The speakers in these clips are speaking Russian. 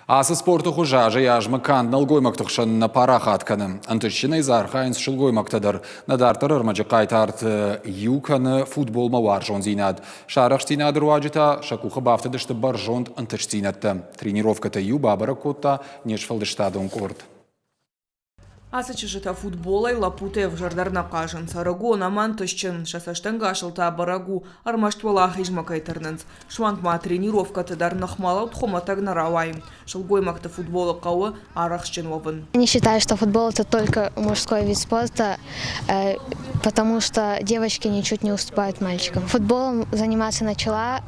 Асы спорты хужа жаяжмыкан налгоймактықшын парахатканы. Антышчыны зархайынс шылгоймактадыр. Надартыр ырмачы қайтарт юканы футбол мавар жон зинад. Шарах стинадыр уаджита шакуха бафтадышты бар жонд антыш зинатты. Тренировката ю бабара котта нешфалдыштадын корт. Асычыжыта футболай лапутев жардарна кажын. Сарагу наман тышчын шасаштанга шылта барагу армаштвала хижмакайтырнынц. Швангма тренировка тыдар нахмала утхоматаг наравай. Шылгоймакты футбола кауы арахщын вовын. Не считаю, что футбол это только мужской вид спорта, потому что девочки ничуть не уступают мальчикам. Футболом заниматься начала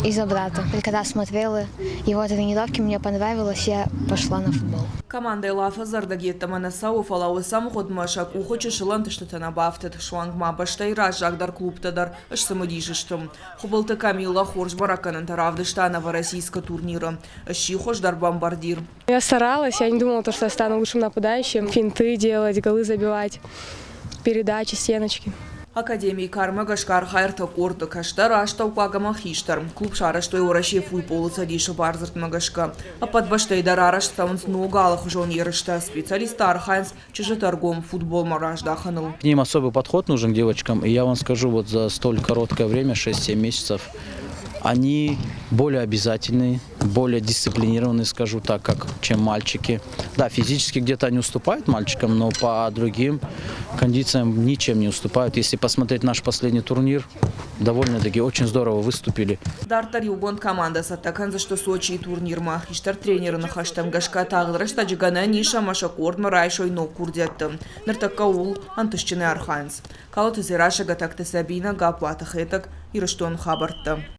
из-за брата. И когда смотрела его тренировки, мне понравилось, я пошла на футбол. Команда Лафа зардагетта манасау фалауы сам ходмашак ухочы шыланты штатана бафтет. Швангма баштайра жагдар клубтадар аж самодишиштым. Хубалты Камила Хорж бараканан таравдыштанова российского турнира. Ащи хождар бомбардир. Я старалась, я не думала, что я стану лучшим нападающим. Финты делать, голы забивать, передачи, стеночки. Академии карма гашкар хайрта корты каштар аштаука махиштар. Клуб шараштой ураши футболу садиша барзарт магашка. А под баштай дарараш саунс нугалах жон ерышта. Специалист Архайнс чужеторгом футбол мараждаханул. К ним особый подход нужен девочкам. И я вам скажу, вот за столь короткое время, 6-7 месяцев, они более обязательные, более дисциплинированные, скажу так, чем мальчики. Да, физически где-то они уступают мальчикам, но по другим кондициям ничем не уступают. Если посмотреть наш последний турнир, довольно-таки очень здорово выступили. Дартар югон команда саттакан за что Сочи турнир махиштар тренеры на хаштам гашка тағдырыш таджигана ниша машакорд марайшой но курдетты. Нартакаул антышчыны Архайнс. Калаты зираша гатакты Сабина гаплата хетак и раштон хабарты.